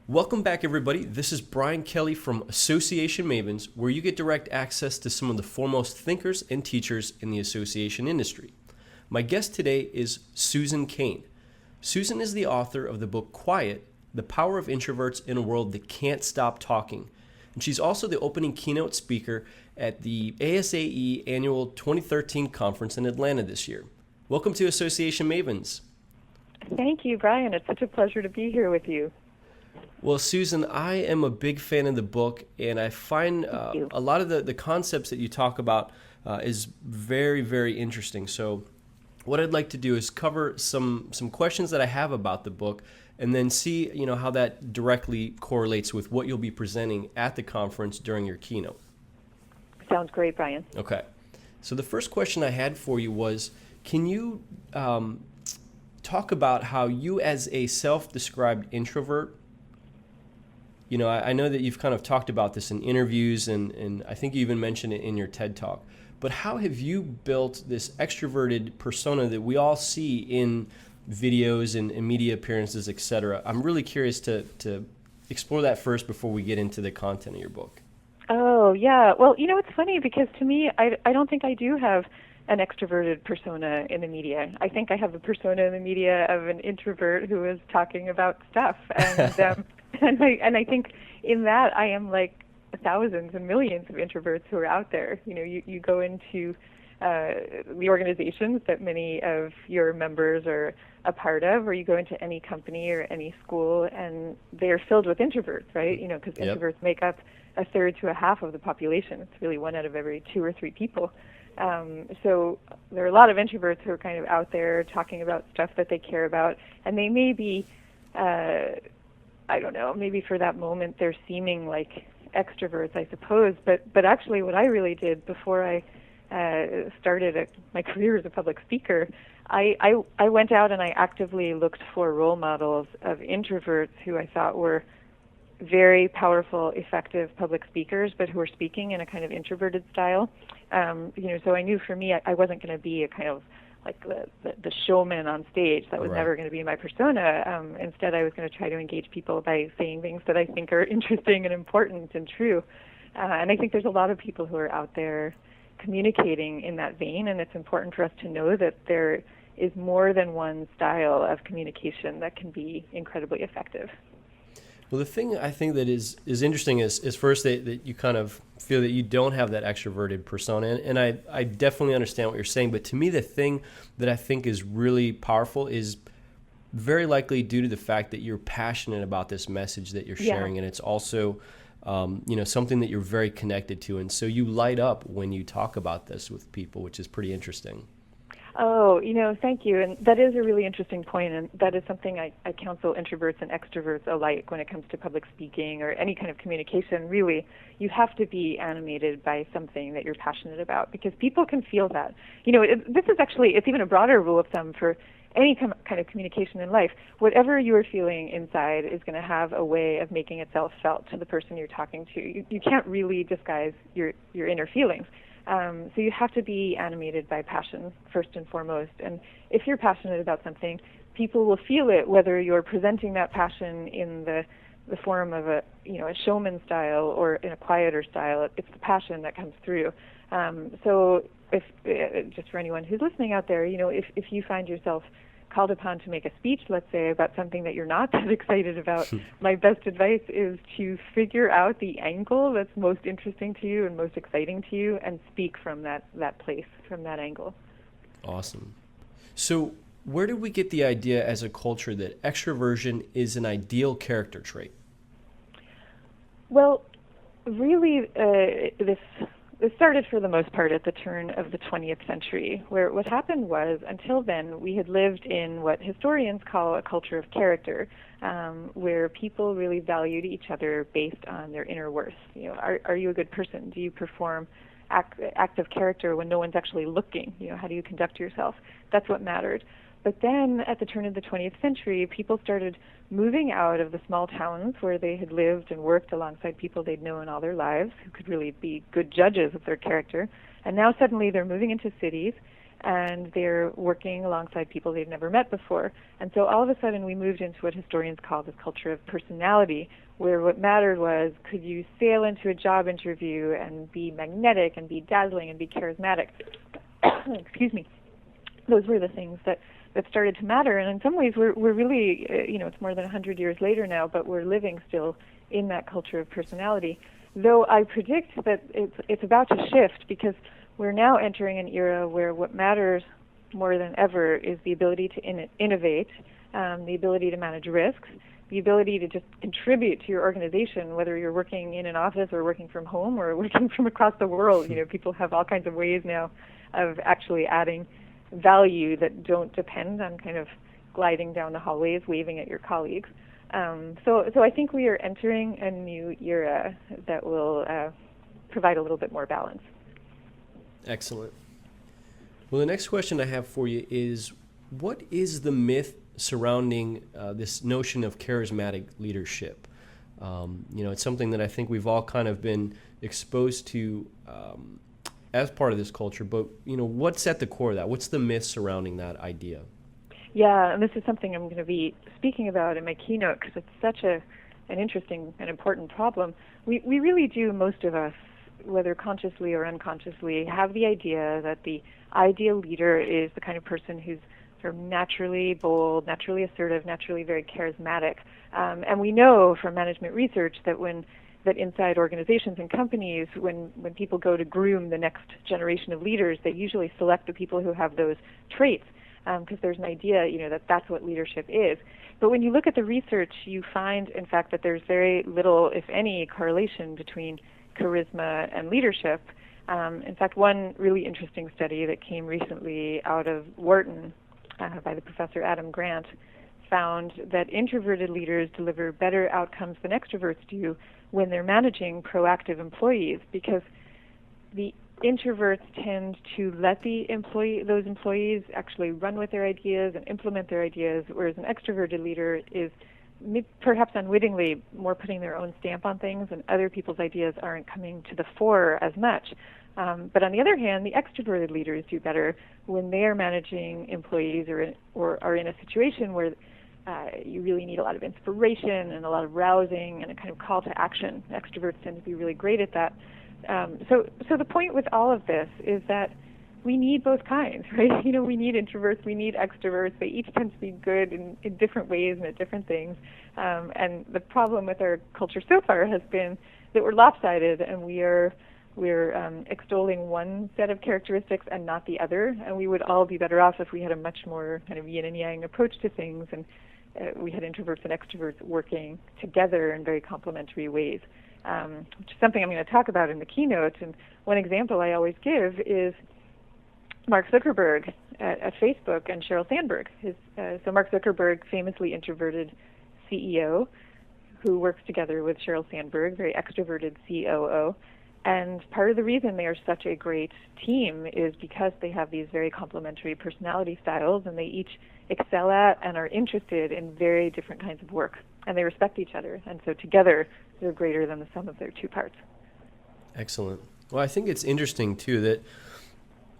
Welcome back, everybody. This is Brian Kelly from Association Mavens, where you get direct access to some of the foremost thinkers and teachers in the association industry. My guest today is Susan Cain. Susan is the author of the book Quiet, The Power of Introverts in a World That Can't Stop Talking. And she's also the opening keynote speaker at the ASAE Annual 2013 Conference in Atlanta this year. Welcome to Association Mavens. Thank you, Brian. It's such a pleasure to be here with you. Well, Susan, I am a big fan of the book, and I find a lot of the concepts that you talk about is very, very interesting. So what I'd like to do is cover some questions that I have about the book and then see how that directly correlates with what you'll be presenting at the conference during your keynote. Sounds great, Brian. Okay. So the first question I had for you was, can you talk about how you as a self-described introvert, I know that you've kind of talked about this in interviews, and I think you even mentioned it in your TED Talk. But how have you built this extroverted persona that we all see in videos and media appearances, etc.? I'm really curious to explore that first before we get into the content of your book. Oh, yeah. Well, it's funny because to me, I don't think I do have an extroverted persona in the media. I think I have a persona in the media of an introvert who is talking about stuff. And and I think in that I am like thousands and millions of introverts who are out there. You go into the organizations that many of your members are a part of, or you go into any company or any school, and they're filled with introverts, right? Because introverts make up a third to a half of the population. It's really 1 out of every 2 or 3 people. So there are a lot of introverts who are kind of out there talking about stuff that they care about, and they may be I don't know, maybe for that moment they're seeming like extroverts, I suppose, but actually what I really did before I started my career as a public speaker, I went out and I actively looked for role models of introverts who I thought were very powerful, effective public speakers, but who were speaking in a kind of introverted style. So I knew for me I wasn't going to be a kind of like the showman on stage. That was Right. never going to be my persona. Instead, I was going to try to engage people by saying things that I think are interesting and important and true. And I think there's a lot of people who are out there communicating in that vein, and it's important for us to know that there is more than one style of communication that can be incredibly effective. Well, the thing I think that is interesting is first that you kind of feel that you don't have that extroverted persona. And I definitely understand what you're saying. But to me, the thing that I think is really powerful is very likely due to the fact that you're passionate about this message that you're sharing. And it's also, something that you're very connected to. And so you light up when you talk about this with people, which is pretty interesting. Oh, thank you. And that is a really interesting point, and that is something I counsel introverts and extroverts alike when it comes to public speaking or any kind of communication. Really, you have to be animated by something that you're passionate about, because people can feel that. This is actually, it's even a broader rule of thumb for any kind of communication in life. Whatever you are feeling inside is going to have a way of making itself felt to the person you're talking to. You can't really disguise your inner feelings. So you have to be animated by passion first and foremost. And if you're passionate about something, people will feel it, whether you're presenting that passion in the form of a showman style or in a quieter style. It's the passion that comes through. So if just for anyone who's listening out there, if you find yourself called upon to make a speech, let's say, about something that you're not that excited about, my best advice is to figure out the angle that's most interesting to you and most exciting to you and speak from that place, from that angle. Awesome. So where did we get the idea as a culture that extroversion is an ideal character trait? Well, really, this started for the most part at the turn of the 20th century, where what happened was, until then, we had lived in what historians call a culture of character, where people really valued each other based on their inner worth. Are you a good person? Do you perform acts of character when no one's actually looking? How do you conduct yourself? That's what mattered. But then, at the turn of the 20th century, people started moving out of the small towns where they had lived and worked alongside people they'd known all their lives, who could really be good judges of their character. And now suddenly they're moving into cities, and they're working alongside people they've never met before. And so all of a sudden we moved into what historians call this culture of personality, where what mattered was, could you sail into a job interview and be magnetic and be dazzling and be charismatic? Excuse me. Those were the things that started to matter. And in some ways we're really, it's more than 100 years later now, but we're living still in that culture of personality. Though I predict that it's about to shift, because we're now entering an era where what matters more than ever is the ability to innovate, the ability to manage risks, the ability to just contribute to your organization, whether you're working in an office or working from home or working from across the world. People have all kinds of ways now of actually adding value that don't depend on kind of gliding down the hallways, waving at your colleagues. So I think we are entering a new era that will provide a little bit more balance. Excellent. Well, the next question I have for you is, what is the myth surrounding this notion of charismatic leadership? It's something that I think we've all kind of been exposed to as part of this culture, but what's at the core of that? What's the myth surrounding that idea? Yeah, and this is something I'm going to be speaking about in my keynote, because it's such an interesting and important problem. We really do, most of us, whether consciously or unconsciously, have the idea that the ideal leader is the kind of person who's sort of naturally bold, naturally assertive, naturally very charismatic. And we know from management research that that inside organizations and companies, when people go to groom the next generation of leaders, they usually select the people who have those traits, because there's an idea, that that's what leadership is. But when you look at the research, you find, in fact, that there's very little, if any, correlation between charisma and leadership. In fact, one really interesting study that came recently out of Wharton by the professor Adam Grant found that introverted leaders deliver better outcomes than extroverts do when they're managing proactive employees, because the introverts tend to let those employees actually run with their ideas and implement their ideas, whereas an extroverted leader is perhaps unwittingly more putting their own stamp on things, and other people's ideas aren't coming to the fore as much. But on the other hand, the extroverted leaders do better when they are managing employees or are in a situation where you really need a lot of inspiration and a lot of rousing and a kind of call to action. Extroverts tend to be really great at that. So the point with all of this is that we need both kinds, right? We need introverts, we need extroverts. They each tend to be good in different ways and at different things. And the problem with our culture so far has been that we're lopsided, and we're extolling one set of characteristics and not the other. And we would all be better off if we had a much more kind of yin and yang approach to things, and we had introverts and extroverts working together in very complementary ways, which is something I'm going to talk about in the keynote. And one example I always give is Mark Zuckerberg at Facebook and Sheryl Sandberg. So Mark Zuckerberg, famously introverted CEO, who works together with Sheryl Sandberg, very extroverted COO. And part of the reason they are such a great team is because they have these very complementary personality styles, and they each excel at and are interested in very different kinds of work, and they respect each other. And so together, they're greater than the sum of their two parts. Excellent. Well, I think it's interesting, too, that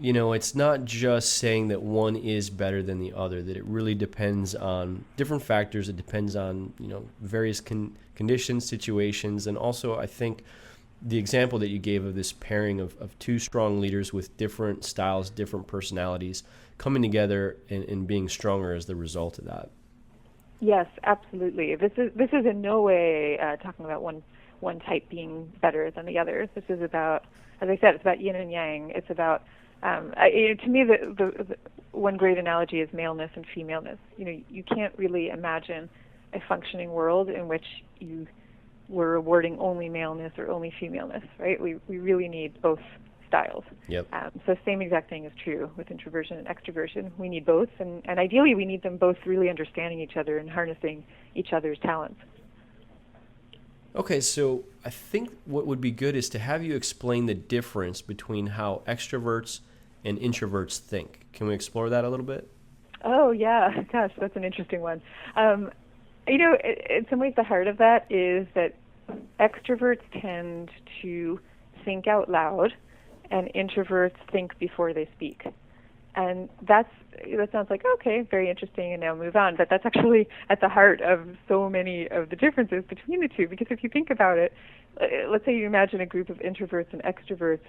it's not just saying that one is better than the other, that it really depends on different factors. It depends on, various conditions, situations, and also I think the example that you gave of this pairing of two strong leaders with different styles, different personalities, coming together and being stronger as the result of that. Yes, absolutely. This is in no way talking about one type being better than the other. This is about, as I said, it's about yin and yang. It's about to me, the one great analogy is maleness and femaleness. You can't really imagine a functioning world in which you were rewarding only maleness or only femaleness, right? We really need both styles. Yep. So same exact thing is true with introversion and extroversion. We need both, and ideally we need them both really understanding each other and harnessing each other's talents. Okay, so I think what would be good is to have you explain the difference between how extroverts and introverts think. Can we explore that a little bit? Oh, yeah. Gosh, that's an interesting one. In some ways the heart of that is that extroverts tend to think out loud, and introverts think before they speak. And that sounds like, okay, very interesting, and now move on. But that's actually at the heart of so many of the differences between the two. Because if you think about it, let's say you imagine a group of introverts and extroverts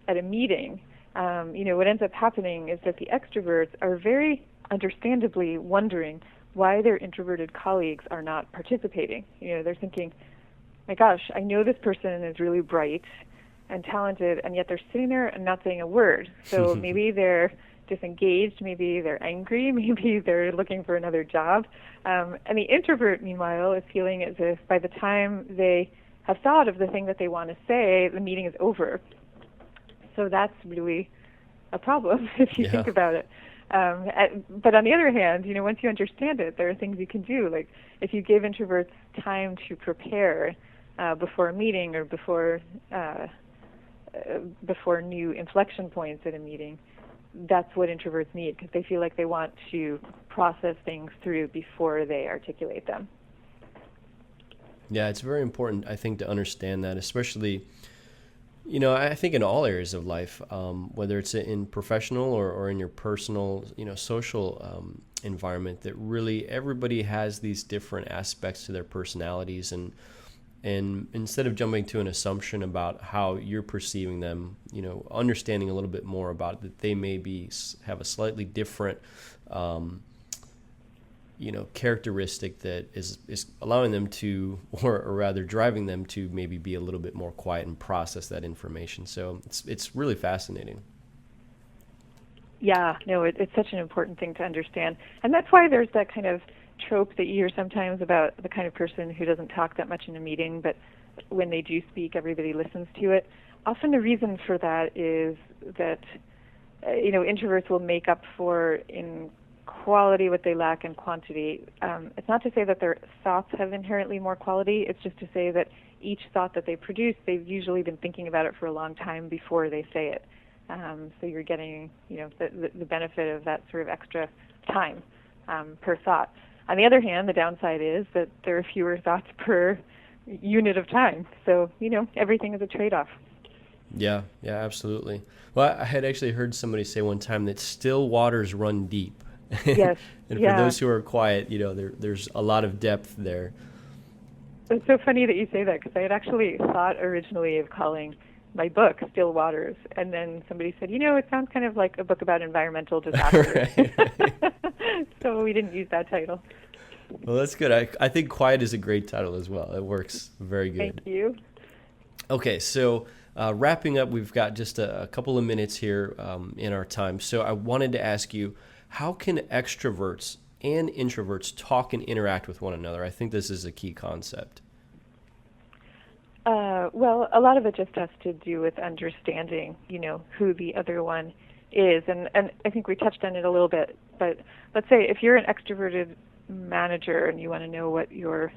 at a meeting. What ends up happening is that the extroverts are very understandably wondering why their introverted colleagues are not participating. They're thinking, my gosh, I know this person is really bright and talented, and yet they're sitting there and not saying a word. So maybe they're disengaged, maybe they're angry, maybe they're looking for another job. And the introvert, meanwhile, is feeling as if by the time they have thought of the thing that they want to say, the meeting is over. So that's really a problem if you think about it. But on the other hand, once you understand it, there are things you can do. Like if you give introverts time to prepare before a meeting or before new inflection points at a meeting, that's what introverts need, because they feel like they want to process things through before they articulate them. Yeah, it's very important, I think, to understand that, especially, I think in all areas of life, whether it's in professional or in your personal, social environment, that really everybody has these different aspects to their personalities. And instead of jumping to an assumption about how you're perceiving them, understanding a little bit more about that they may have a slightly different, characteristic that is allowing them to, or rather driving them to maybe be a little bit more quiet and process that information. So it's really fascinating. Yeah, no, it's such an important thing to understand. And that's why there's that kind of trope that you hear sometimes about the kind of person who doesn't talk that much in a meeting, but when they do speak, everybody listens to it. Often the reason for that is that, introverts will make up for in quality what they lack in quantity. It's not to say that their thoughts have inherently more quality. It's just to say that each thought that they produce, they've usually been thinking about it for a long time before they say it. So you're getting, the benefit of that sort of extra time per thought. On the other hand, the downside is that there are fewer thoughts per unit of time. So, everything is a trade-off. Yeah, absolutely. Well, I had actually heard somebody say one time that still waters run deep. Yes. And for those who are quiet, there's a lot of depth there. It's so funny that you say that, because I had actually thought originally of calling my book Still Waters, and then somebody said, it sounds kind of like a book about environmental disasters. So we didn't use that title. Well, that's good. I think quiet is a great title as well. It works very good. Thank you. Okay, so wrapping up, we've got just a couple of minutes here in our time. So I wanted to ask you, how can extroverts and introverts talk and interact with one another? I think this is a key concept. Well, a lot of it just has to do with understanding, who the other one is. And I think we touched on it a little bit, but let's say if you're an extroverted manager and you want to know what your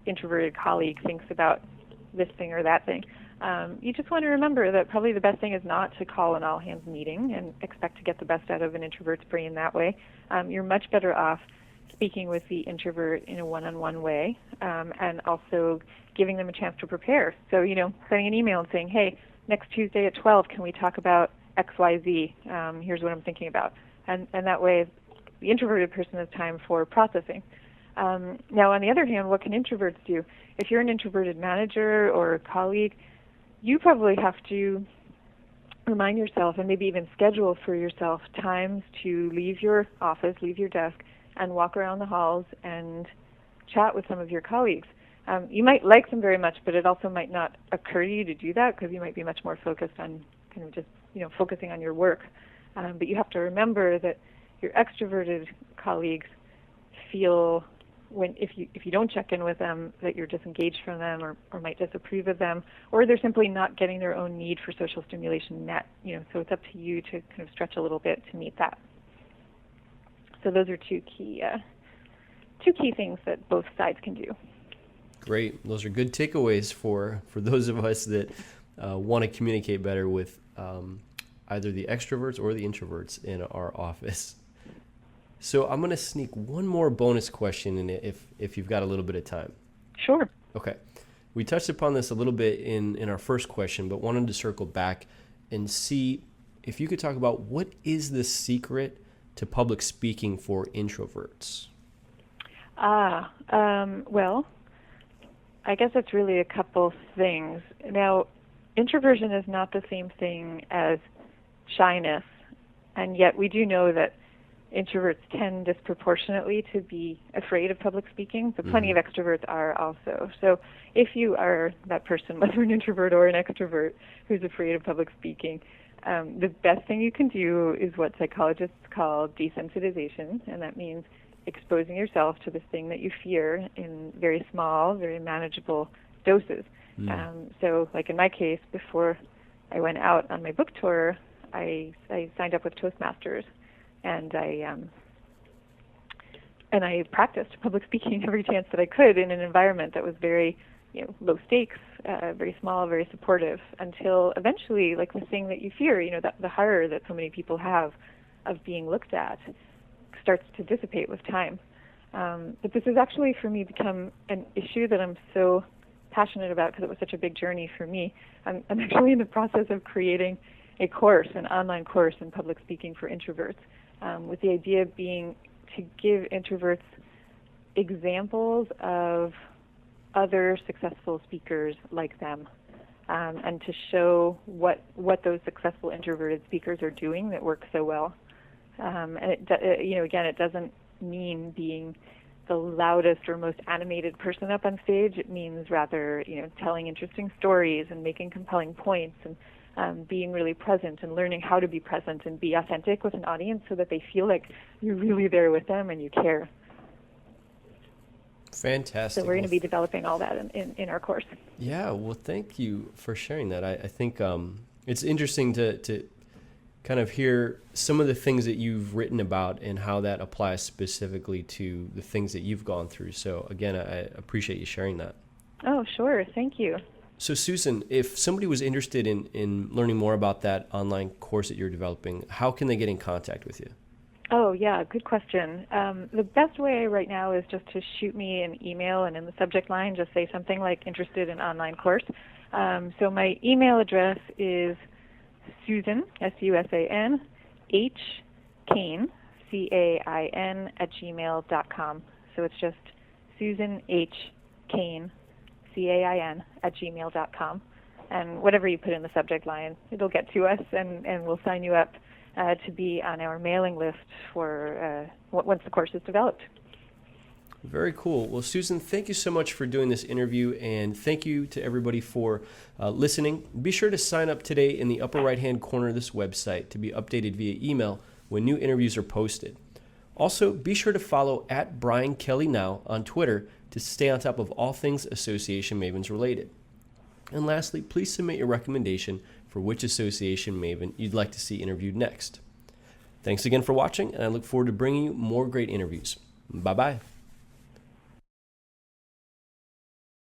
introverted colleague thinks about this thing or that thing, you just want to remember that probably the best thing is not to call an all-hands meeting and expect to get the best out of an introvert's brain that way. You're much better off speaking with the introvert in a one-on-one way, and also giving them a chance to prepare. So, sending an email and saying, hey, next Tuesday at 12, can we talk about XYZ? Here's what I'm thinking about. And that way, the introverted person has time for processing. Now, on the other hand, what can introverts do? If you're an introverted manager or a colleague, you probably have to remind yourself and maybe even schedule for yourself times to leave your office, leave your desk, and walk around the halls and chat with some of your colleagues. You might like them very much, but it also might not occur to you to do that because you might be much more focused on kind of just, focusing on your work. But you have to remember that your extroverted colleagues feel if you don't check in with them that you're disengaged from them or might disapprove of them, or they're simply not getting their own need for social stimulation met. So it's up to you to kind of stretch a little bit to meet that. So those are two key things that both sides can do. Great. Those are good takeaways for those of us that want to communicate better with either the extroverts or the introverts in our office. So I'm going to sneak one more bonus question in if you've got a little bit of time. Sure. Okay. We touched upon this a little bit in our first question, but wanted to circle back and see if you could talk about what is the secret to public speaking for introverts? Well, I guess it's really a couple things. Now, introversion is not the same thing as shyness, and yet we do know that introverts tend disproportionately to be afraid of public speaking, but plenty of extroverts are also. So if you are that person, whether an introvert or an extrovert, who's afraid of public speaking, the best thing you can do is what psychologists call desensitization, and that means exposing yourself to this thing that you fear in very small, very manageable doses. So like in my case, before I went out on my book tour, I signed up with Toastmasters, and I practiced public speaking every chance that I could in an environment that was very, low stakes, very small, very supportive, until eventually, like the thing that you fear, that the horror that so many people have of being looked at, starts to dissipate with time. But this has actually, for me, become an issue that I'm so passionate about because it was such a big journey for me. I'm actually in the process of creating a course, an online course in public speaking for introverts, with the idea being to give introverts examples of other successful speakers like them, and to show what those successful introverted speakers are doing that works so well. And again, it doesn't mean being the loudest or most animated person up on stage. It means rather, telling interesting stories and making compelling points and being really present and learning how to be present and be authentic with an audience so that they feel like you're really there with them and you care. Fantastic. So we're going to be developing all that in our course. Yeah, well, thank you for sharing that. I think it's interesting to kind of hear some of the things that you've written about and how that applies specifically to the things that you've gone through. So again, I appreciate you sharing that. Oh, sure. Thank you. So Susan, if somebody was interested in learning more about that online course that you're developing, how can they get in contact with you? Oh, yeah, good question. The best way right now is just to shoot me an email, and in the subject line, just say something like interested in online course. So my email address is Susan, S-U-S-A-N, H. Cain, C-A-I-N, @gmail.com. So it's just Susan H. Cain, C-A-I-N, @gmail.com. And whatever you put in the subject line, it'll get to us, and we'll sign you up to be on our mailing list for once the course is developed. Very cool. Well, Susan, thank you so much for doing this interview, and thank you to everybody for listening. Be sure to sign up today in the upper right-hand corner of this website to be updated via email when new interviews are posted. Also, be sure to follow @BrianKellyNow on Twitter to stay on top of all things Association Mavens related. And lastly, please submit your recommendation for which Association Maven you'd like to see interviewed next. Thanks again for watching, and I look forward to bringing you more great interviews. Bye-bye.